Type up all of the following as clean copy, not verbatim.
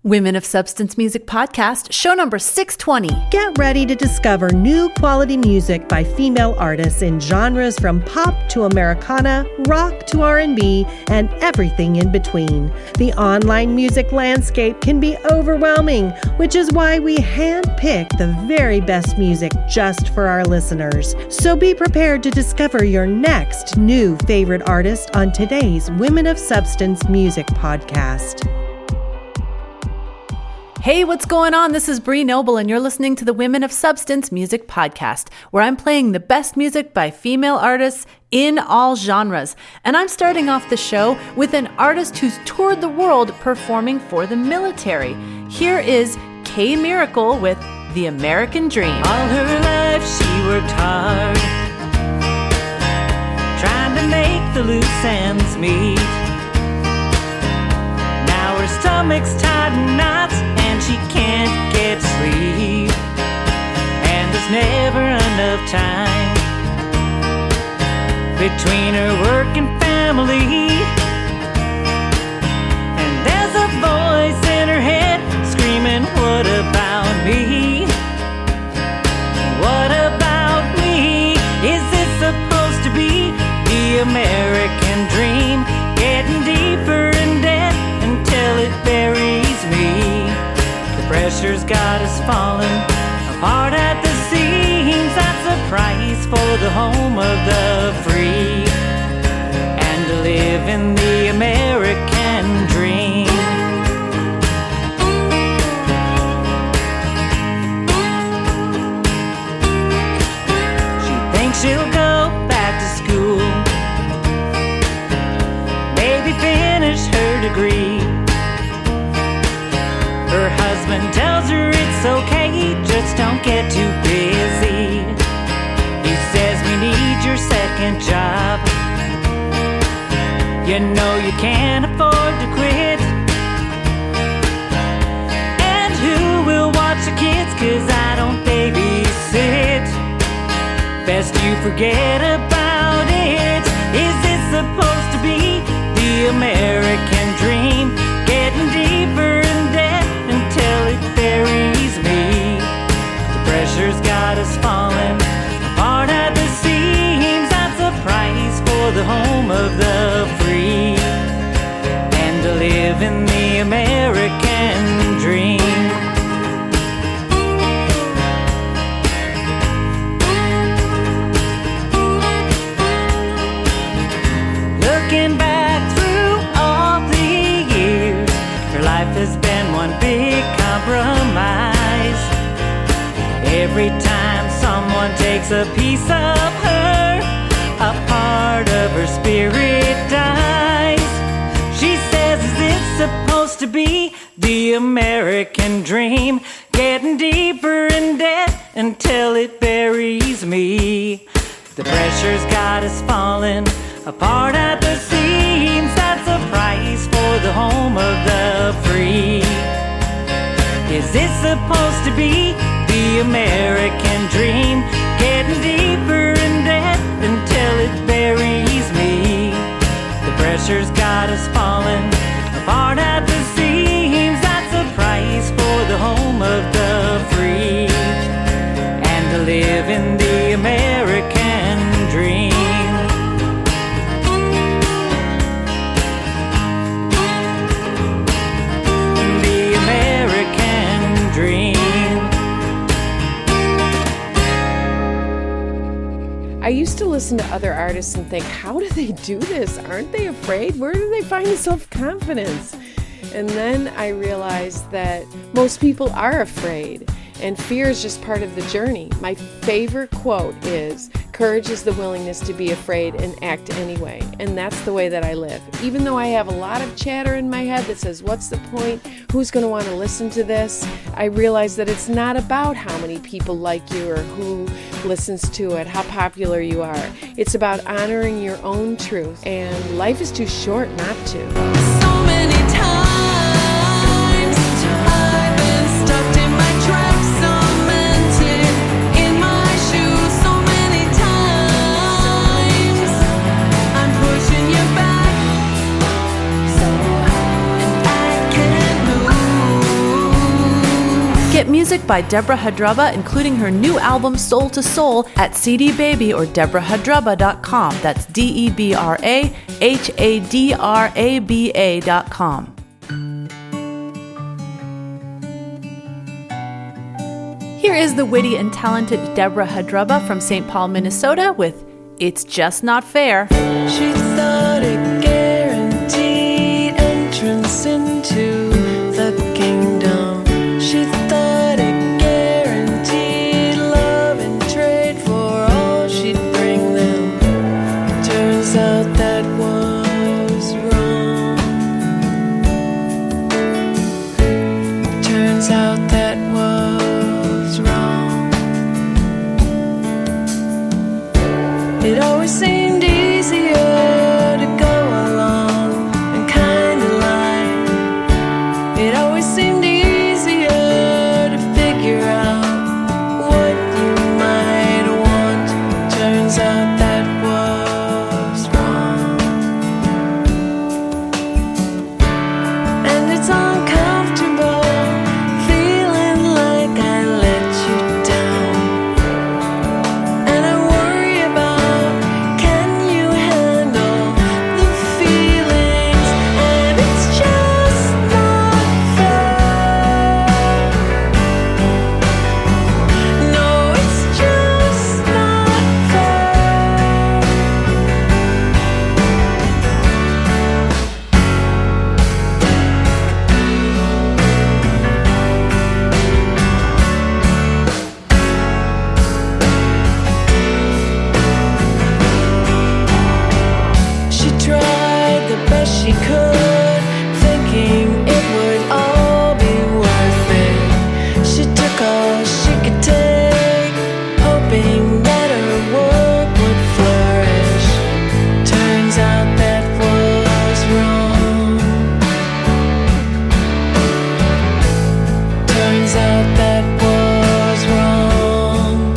Women of Substance Music Podcast, show number 620. Get ready to discover new quality music by female artists in genres from pop to Americana, rock to R&B, and everything in between. The online music landscape can be overwhelming, which is why we handpick the very best music just for our listeners. So be prepared to discover your next new favorite artist on today's Women of Substance Music Podcast. Hey, what's going on? This is Bree Noble, and you're listening to the Women of Substance Music Podcast, where I'm playing the best music by female artists in all genres. And I'm starting off the show with an artist who's toured the world performing for the military. Here is Caine Miracle with The American Dream. All her life she worked hard, trying to make the loose ends meet. Now her stomach's tied in knots and she can't get sleep, and there's never enough time between her work and family. And there's a voice in her head screaming, what about me? What about me? Is this supposed to be the American dream? Getting deeper in debt until it buries me. The pressure's got us falling apart at the seams. That's a price for the home of the free, and to live in the American dream. She thinks she'll go back to school, maybe finish her degree. Her husband tells her it's okay, just don't get too busy. He says we need your second job, you know you can't afford to quit. And who will watch the kids, 'cause I don't babysit. Best you forget about it. Is this supposed to be the American dream? Getting deeper in debt until it buries me. The pressure's got us falling apart at the seams. That's a price for the home of the free, and to live in the American dream. Looking back through all the years, her life has been one big compromise. Every time someone takes a piece of her, a part of her spirit dies. She says, is this supposed to be the American dream? Getting deeper in debt until it buries me. The pressure's got us falling apart at the seams. That's a price for the home of the free. Is this supposed to be the American dream? Getting deeper in debt until it buries me. The pressure's got us falling apart at the seams. That's a price for the home of the free, and to live in the American dream. I used to listen to other artists and think, how do they do this? Aren't they afraid? Where do they find the self-confidence? And then I realized that most people are afraid, and fear is just part of the journey. My favorite quote is, courage is the willingness to be afraid and act anyway. And that's the way that I live. Even though I have a lot of chatter in my head that says, what's the point? Who's going to want to listen to this? I realize that it's not about how many people like you or who listens to it, how popular you are. It's about honoring your own truth. And life is too short not to. So many times I've been stuck in my tracks, cemented in my shoes. So many times I'm pushing you back, and I can't move. Get music by Debra Hadraba, including her new album Soul to Soul, at CD Baby or DebraHadraba.com. That's DebraHadraba.com. Here is the witty and talented Debra Hadraba from St. Paul, Minnesota with It's Just Not Fair. She thought it guaranteed entrance into the kingdom. She thought it guaranteed love and trade for all she'd bring them. Turns out that was wrong. Turns out that was wrong. It always seemed easier to go along and kinda lie. It always seemed easier to figure out what you might want. Turns out that was wrong. And it's uncomfortable feeling like I let you down. And I worry about, can you handle the feelings? And it's just not fair. No, it's just not fair. She tried the best she could, thinking it would all be worth it. She took all she could take, hoping that her work would flourish. Turns out that was wrong. Turns out that was wrong.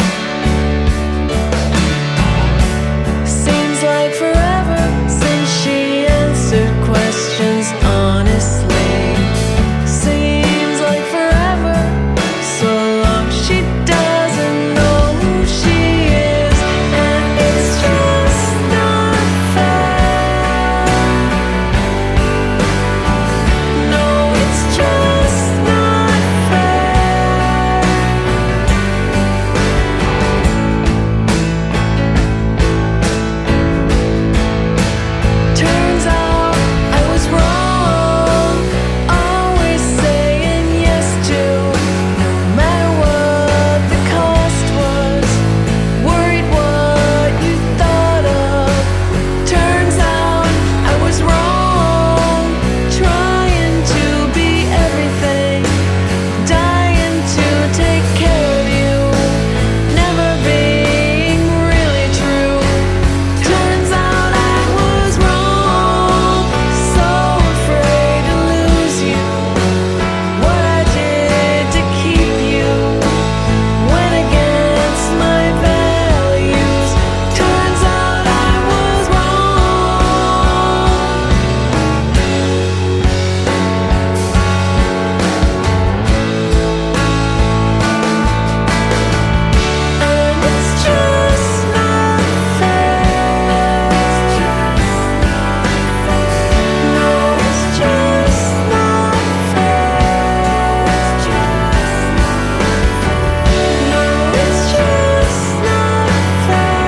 Seems like forever since she answered questions honestly. Seems like forever, so long she doesn't know who she is. And it's just not fair. No, it's just not fair. Turns out I was wrong, always saying yes to, no matter what the cost was. Worried what you thought of. Turns out I was wrong, trying to be everything, dying to take care of you, never being really true. Turns out I was wrong, so afraid to lose you. What I did to keep you went against my values. Turns out I was wrong. And it's just not fair. No, it's just not fair. No, it's just not fair.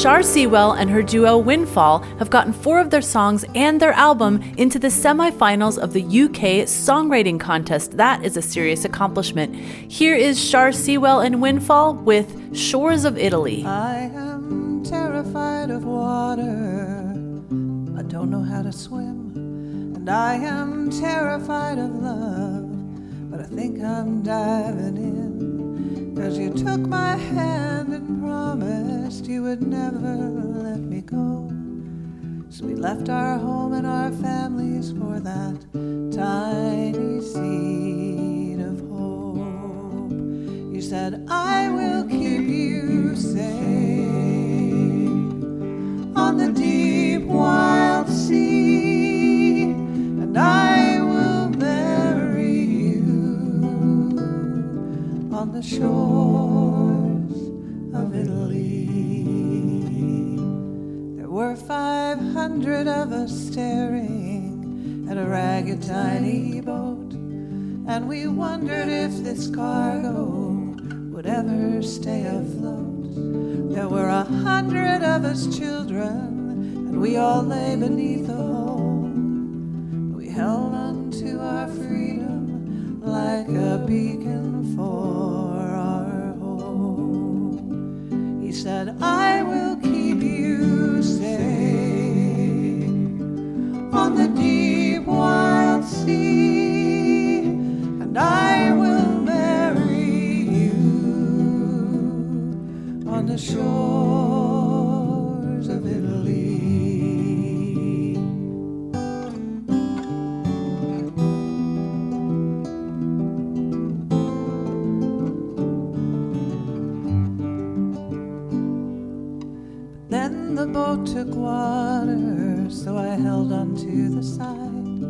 Char Seawell and her duo Windfall have gotten 4 of their songs and their album into the semifinals of the UK songwriting contest. That is a serious accomplishment. Here is Char Seawell and Windfall with Shores of Italy. I am terrified of water. I don't know how to swim. And I am terrified of love. But I think I'm diving in. 'Cause you took my hand and promised you would never let me go. So we left our home and our families for that tiny seed of hope. You said, I will keep you safe on the deep wild sea. shores of Italy. There were 500 of us staring at a ragged tiny boat, and we wondered if this cargo would ever stay afloat. There were 100 of us children, and we all lay beneath the home. We held on to our freedom like a beacon for our home. He said, I will keep you safe on the deep wild sea, and I will marry you on the shores of Italy. Then the boat took water, so I held on to the side.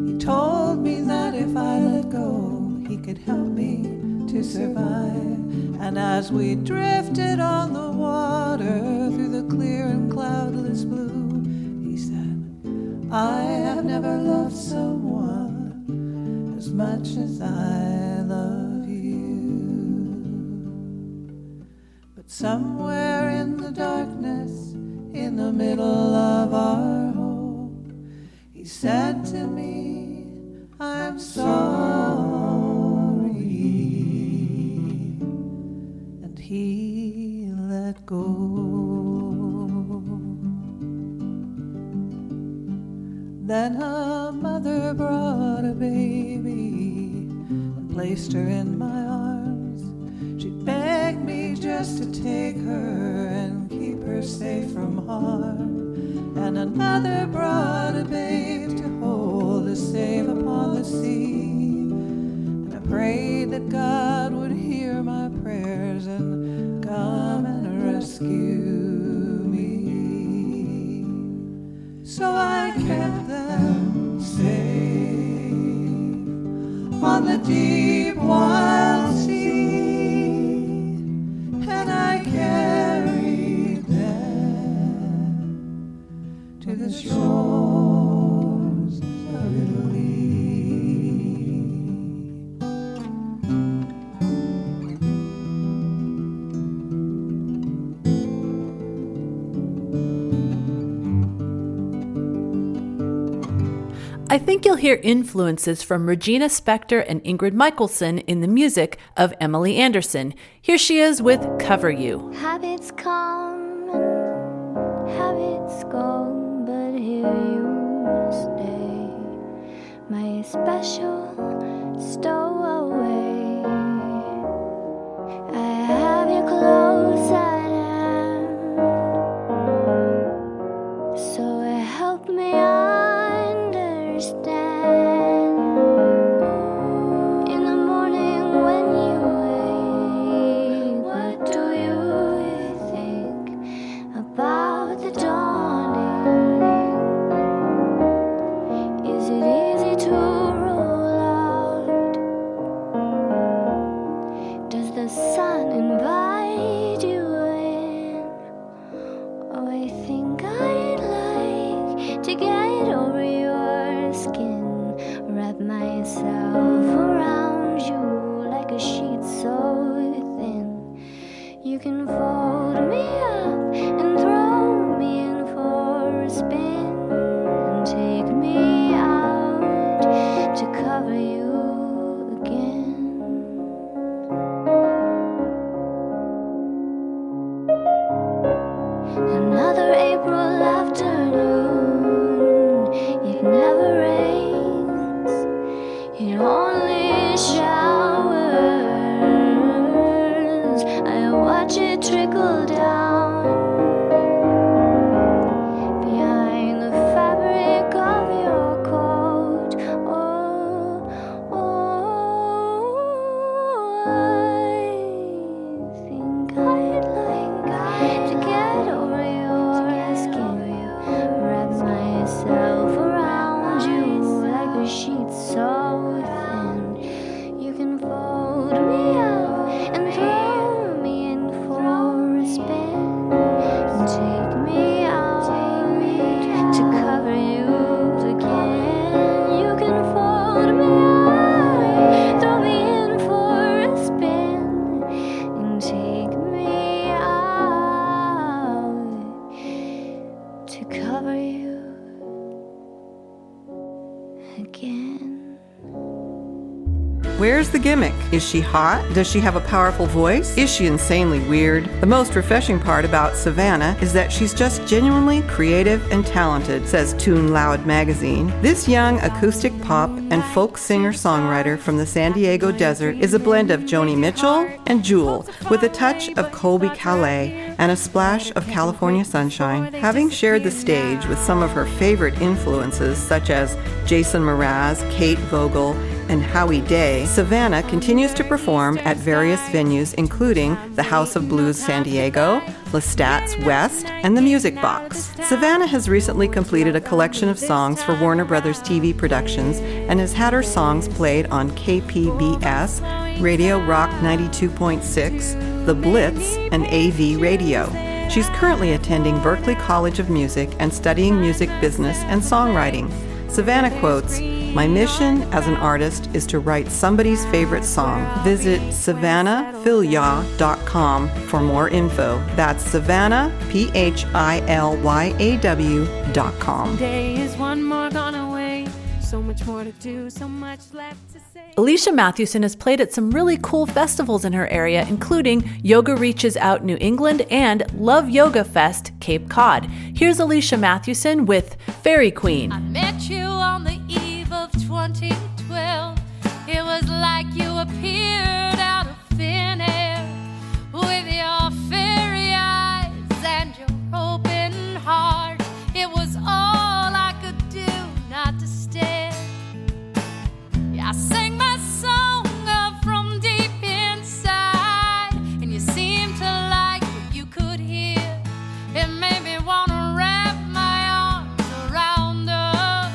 He told me that if I let go, he could help me to survive. And as we drifted on the water through the clear and cloudless blue, he said, I have never loved someone as much as I love you. But somewhere in the darkness, in the middle of our home, he said to me, I'm sorry. And he let go. Then her mother brought a baby and placed her in my arms. She begged me just to take her and keep her safe from harm. And another brought a babe to hold, to save upon the sea. And I prayed that God would hear my prayers and come and rescue me. So I kept them safe on the deep wild sea, and I carried them to the shores of Italy. I think you'll hear influences from Regina Spektor and Ingrid Michaelson in the music of Emily Anderson. Here she is with Cover You. Habits come and habits go, but here you stay, my special stowaway. I have you close at hand, so help me understand. In the morning when you wake, what do you think about the dawning? Is it easy to roll out? Does the sun invite you in? Oh, I think I'd like to get over your skin, wrap myself around you like a sheet so thin. You can fold me up and throw me in for a spin, and take me out to cover you again. Another April afternoon, it never rains, it only showers. I watch it trickle down behind over you again. Where's the gimmick? Is she hot? Does she have a powerful voice? Is she insanely weird? The most refreshing part about Savannah is that she's just genuinely creative and talented, says Tune Loud magazine. This young acoustic pop and folk singer-songwriter from the San Diego desert is a blend of Joni Mitchell and Jewel, with a touch of Colby Calais and a splash of California sunshine. Having shared the stage with some of her favorite influences, such as Jason Mraz, Kate Vogel, and Howie Day, Savannah continues to perform at various venues including the House of Blues San Diego, Lestat's West, and the Music Box. Savannah has recently completed a collection of songs for Warner Brothers TV Productions and has had her songs played on KPBS, Radio Rock 92.6, The Blitz, and AV Radio. She's currently attending Berklee College of Music and studying music business and songwriting. Savannah quotes, "My mission as an artist is to write somebody's favorite song." Visit SavannahPhilyaw.com for more info. That's Savannah, PHILYAW.com. Day is one more gone away. So much more to do, so much left to say. Alicia Mathewson has played at some really cool festivals in her area, including Yoga Reaches Out New England and Love Yoga Fest Cape Cod. Here's Alicia Mathewson with Fairy Queen. I met you on the eve of 2012. It was like you appeared out of thin air with your fairy eyes and your open heart. It was all I could do not to stare. Yeah, I sang my song from deep inside, and you seemed to like what you could hear. It made me want to wrap my arms around us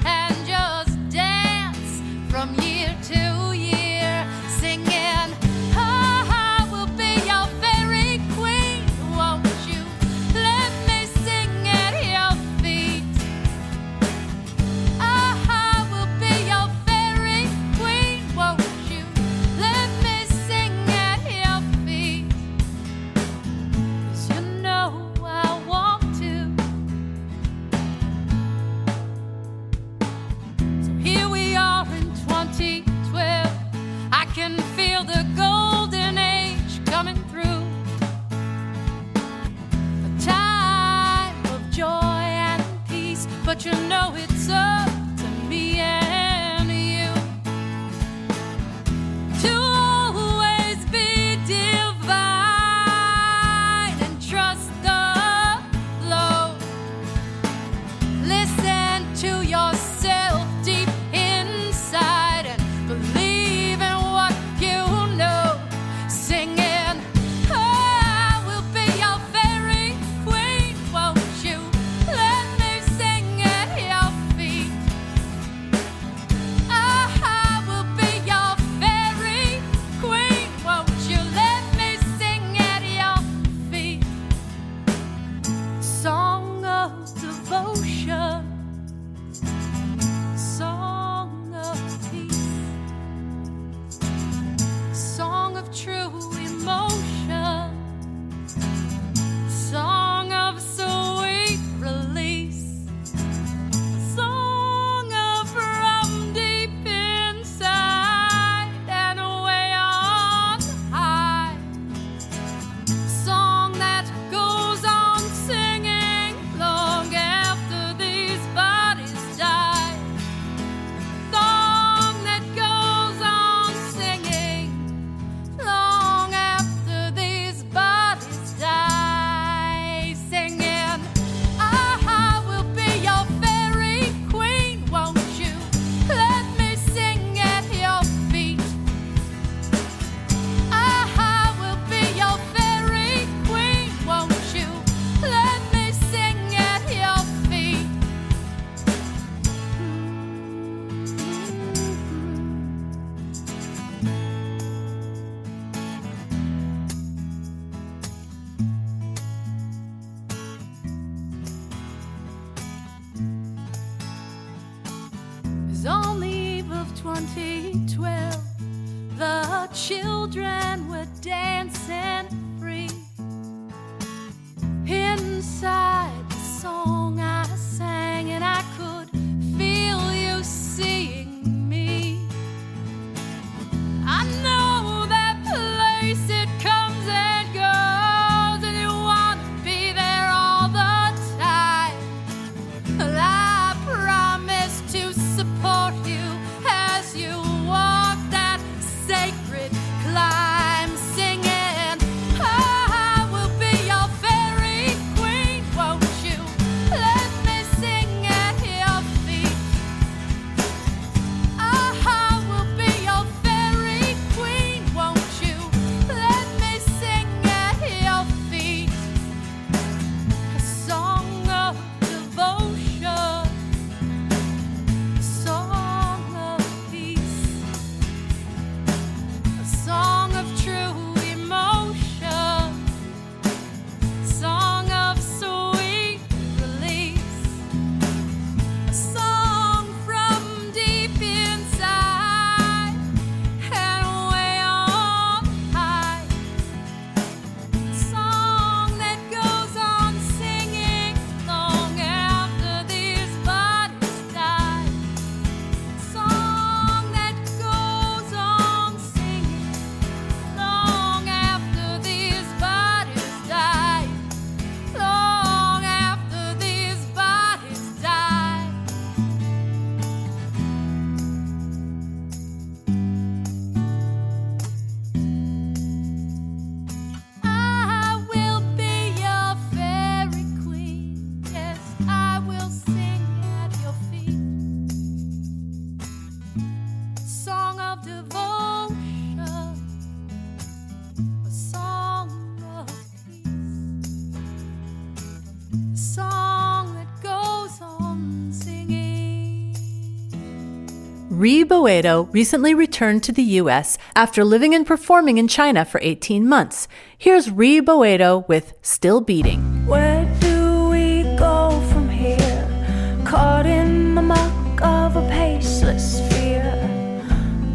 and just dance from year to year, singing, oh, I will be your fairy queen. Won't you let me sing at your feet? Oh, I will be your fairy queen. Won't you let me sing at your feet? 'Cause you know I want to. So here we are in 2012. I can feel the golden age coming through. A time of joy and peace, but you know it's up to me and you to always be divine and trust the flow. Listen to yourself deep inside and believe in what you know. Singing, oh, I will be your fairy queen. Won't you let me sing at your feet? Oh, I will be your fairy queen. Won't you let me sing at your feet? Song of devotion, song of peace, song of true emotion, song of sweet release, song of from deep inside and way on high, song that goes on singing long after these bodies die, song that goes on singing long after these bodies die, singing, oh, I will be your fairy queen. Won't you let me sing at your feet? Oh, I will be your fairy queen. Won't you let me sing at your feet? It's on the eve of 2012. The children were dancing free inside the song I Well, I promise to support you as you walk that sacred climb, singing, I will be your fairy queen, won't you? Let me sing at your feet. I will be your fairy queen, won't you? Let me sing at your feet. A song of devotion, a song of peace, a song of true emotion, a song of sweet release, a song from deep inside and way on high, a song that goes on singing long after these bodies die, a song that goes on singing long after these bodies die, long after these bodies die. I will be your fairy queen. Yes, I will sing at your feet. Song of devotion, a song of peace, a song that goes on singing. Boado recently returned to the U.S. after living and performing in China for 18 months. Here's Boado with Still Beating. Where do we go from here? Caught in the muck of a paceless fear.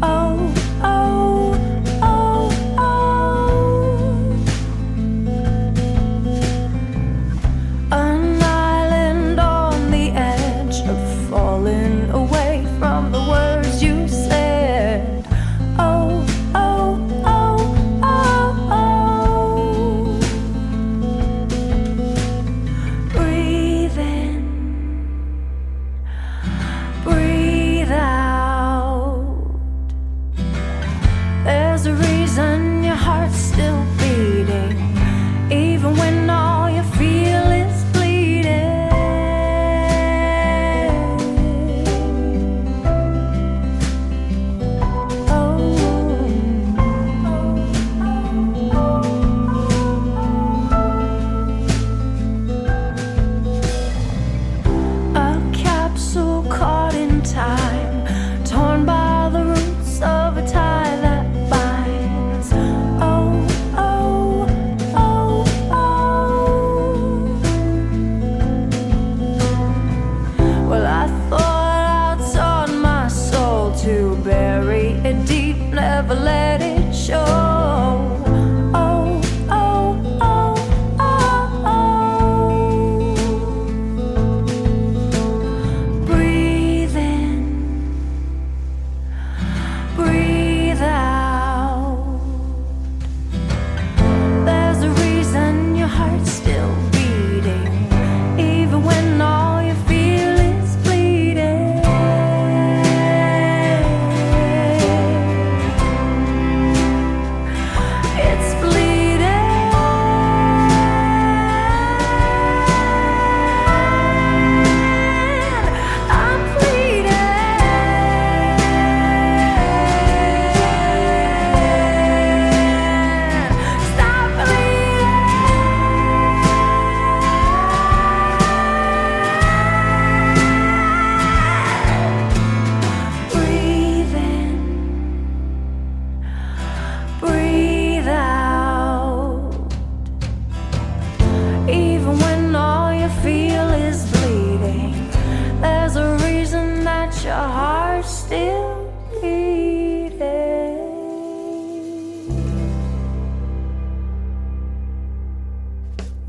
Oh, oh, oh, oh. An island on the edge of falling away from the words you said. Oh, oh, oh, oh, oh.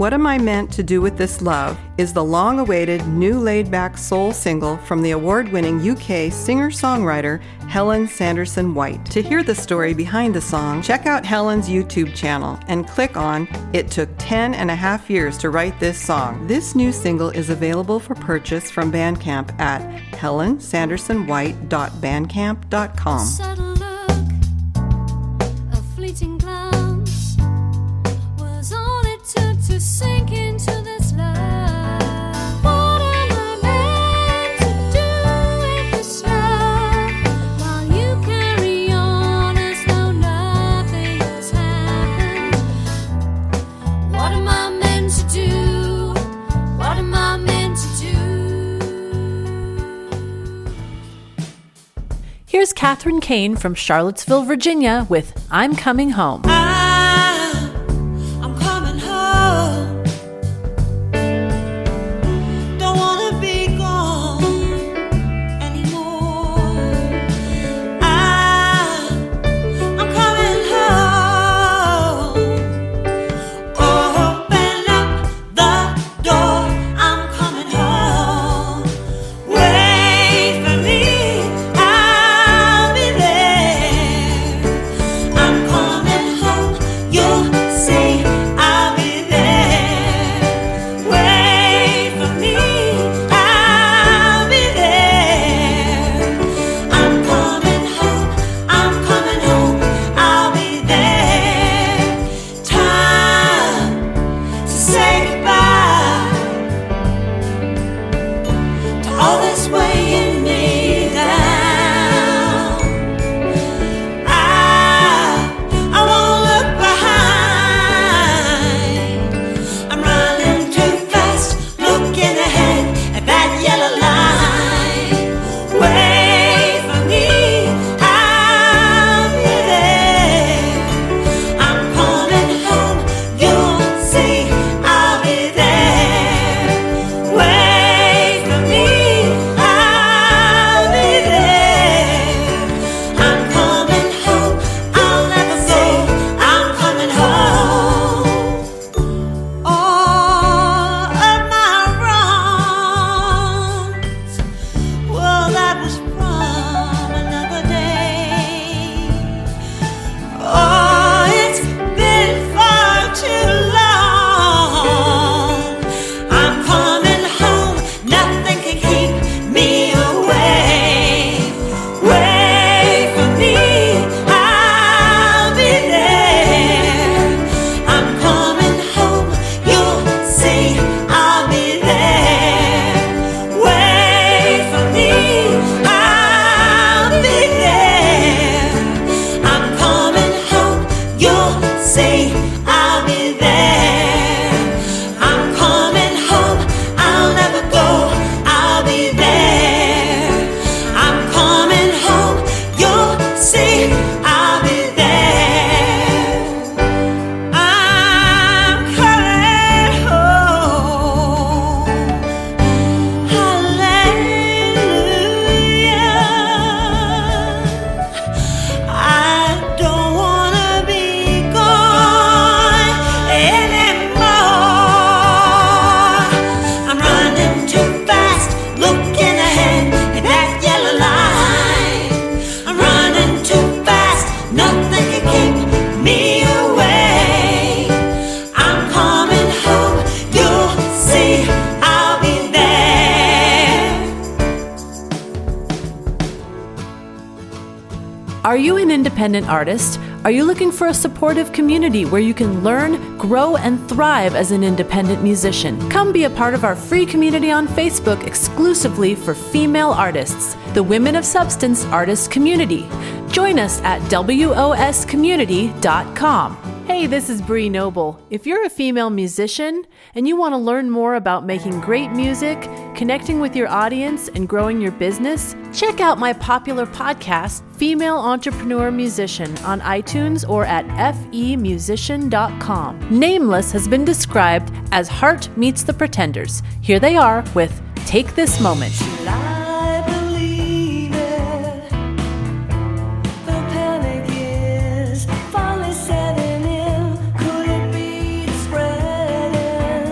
What Am I Meant to Do With This Love is the long-awaited new laid-back soul single from the award-winning UK singer-songwriter Helen Sanderson-White. To hear the story behind the song, check out Helen's YouTube channel and click on It Took 10.5 Years to Write This Song. This new single is available for purchase from Bandcamp at helensandersonwhite.bandcamp.com. Subtle look, a fleeting glance, was all it took to sink into this love. What am I meant to do with this love? While you carry on as though nothing has happened. What am I meant to do? What am I meant to do? Here's Kathryn Caine from Charlottesville, Virginia with I'm Coming Home. I'm coming home. Don't wanna be gone anymore. I'm coming home. Open up the door. I'm coming home. Wait for me. I'll be there. I'm coming home. You'll see. I'll be there. Wait for me. I'll be there. I'm coming home. I'm coming home. I'll be there. Time to say goodbye to all this weighing me down. I won't look behind. I'm running too fast, looking ahead at that yellow line. Wait for me, I'll be there. I'm coming home, you'll see, I'll be there. Wait for me, I'll be there. I'm coming home, I'll never go, I'm coming home. All of my wrongs, well, that was from another day. Oh, it's been far too long. I'm coming home, nothing can keep me away. Wait for me, I'll be there. I'm coming home, you'll see, I'll be there. Wait for me, I'll be there. I'm coming home, you'll see, I'll be there. I'm coming home, I'll never go, I'll be there. I'm coming home, you'll see, I'll be there. I'm coming home. Hallelujah. I don't wanna be gone anymore. I'm running too fast, looking ahead at that yellow line. I'm running too fast, nothing can keep me away. I'm coming home, you'll see, I'll be there. Are you an independent artist? Are you looking for a supportive community where you can learn, grow, and thrive as an independent musician? Come be a part of our free community on Facebook exclusively for female artists, the Women of Substance Artists Community. Join us at woscommunity.com. Hey, this is Bree Noble. If you're a female musician and you want to learn more about making great music, connecting with your audience, and growing your business, check out my popular podcast, Female Entrepreneur Musician, on iTunes or at femusician.com. Nameless has been described as Heart Meets the Pretenders. Here they are with Take This Moment. I believe it. The panic is finally setting in. Could it be spreading?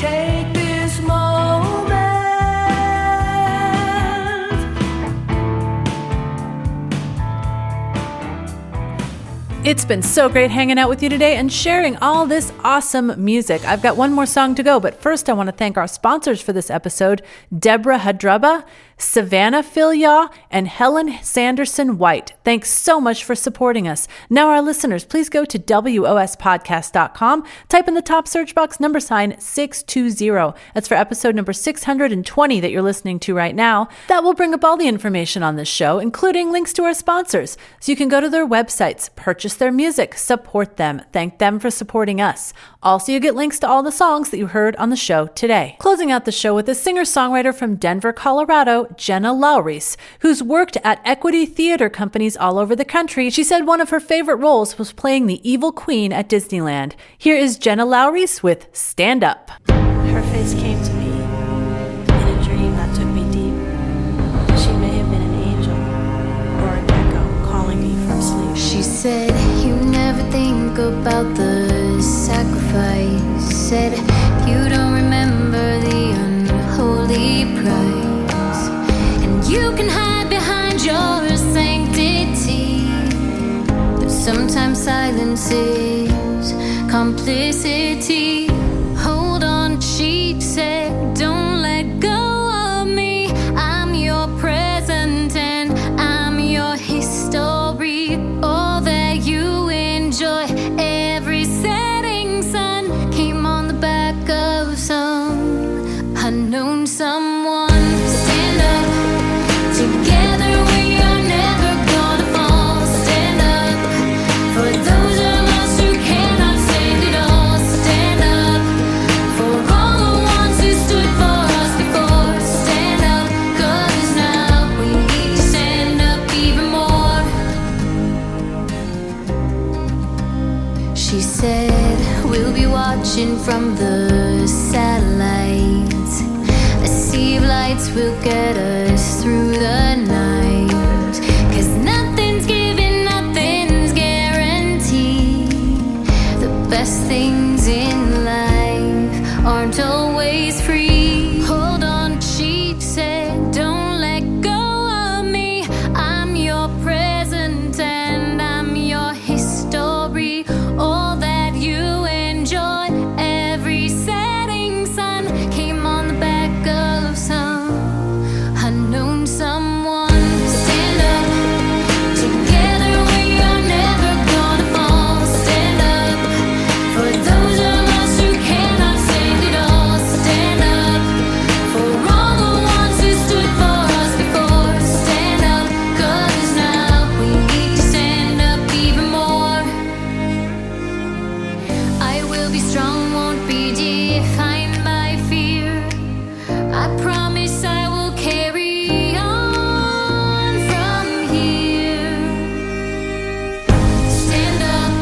take this moment. It's been so great hanging out with you today and sharing all this awesome music. I've got one more song to go, but first I want to thank our sponsors for this episode, Debra Hadraba, Savannah Filyaw, and Helen Sanderson White. Thanks so much for supporting us. Now our listeners, please go to wospodcast.com, type in the top search box #620. That's for episode number 620 that you're listening to right now. That will bring up all the information on this show, including links to our sponsors. So you can go to their websites, purchase their music, support them, thank them for supporting us. Also, you get links to all the songs that you heard on the show today. Closing out the show with a singer-songwriter from Denver, Colorado, Jenna Laurise, who's worked at equity theater companies all over the country. She said one of her favorite roles was playing the evil queen at Disneyland. Here is Jenna Laurise with Stand Up. Her face came to me in a dream that took me deep. She may have been an angel or an echo calling me from sleep. She said, you never think about the sacrifice. Said, you don't remember the unholy price. And you can hide behind your sanctity, but sometimes silence is complicity. Hold on, she said, don't let go of me. I'm your present and I'm your history. All that you enjoy, every setting sun came on the back of some unknown someone. Stand up, together we are never gonna fall. Stand up, for those of us who cannot stand it all. Stand up, for all the ones who stood for us before. Stand up, 'cause now we need to stand up even more. She said, we'll be watching from the satellites. A sea of lights will get us through the night. 'Cause nothing's given, nothing's guaranteed. The best things in life aren't always free. Hold on, she said, don't let go of me. I'm your present and I'm your history. All that you enjoy, every setting sun came on the back of some unknown someone. Stand up, together we are never gonna fall. Stand up, for those of us who cannot stand it all. Stand up, for all the ones who stood for us before. Stand up, 'cause now we need to stand up even more. I will be strong, won't be defined by fear. I promise I will carry on from here. Stand up,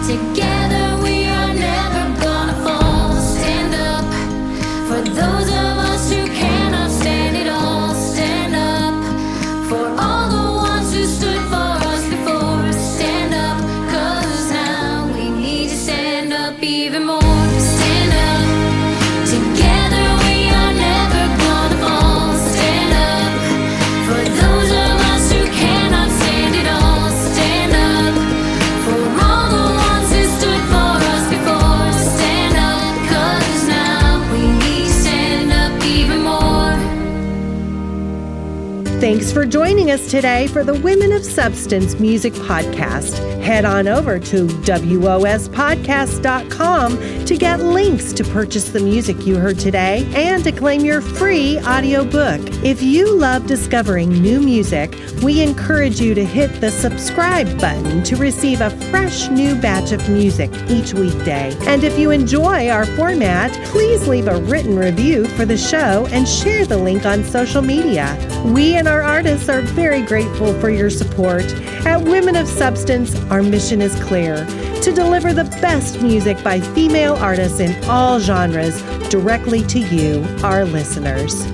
together we are never gonna fall. Stand up, for those of us who cannot stand it all. Stand up, for all the ones who stood for us before. Stand up, 'cause now we need to stand up even more. Stand up, together we are never gonna fall. Stand up, for those of us who cannot stand it all. Stand up, for all the ones who stood for us before. Stand up, 'cause now we need to stand up even more. Thanks for joining us today for the Women of Substance Music Podcast. Head on over to wospodcast.com to get links to purchase the music you heard today and to claim your free audiobook. If you love discovering new music, we encourage you to hit the subscribe button to receive a fresh new batch of music each weekday. And if you enjoy our format, please leave a written review for the show and share the link on social media. We and our artists are very grateful for your support. At Women of Substance, our mission is clear: to deliver the best music by female artists in all genres directly to you, our listeners.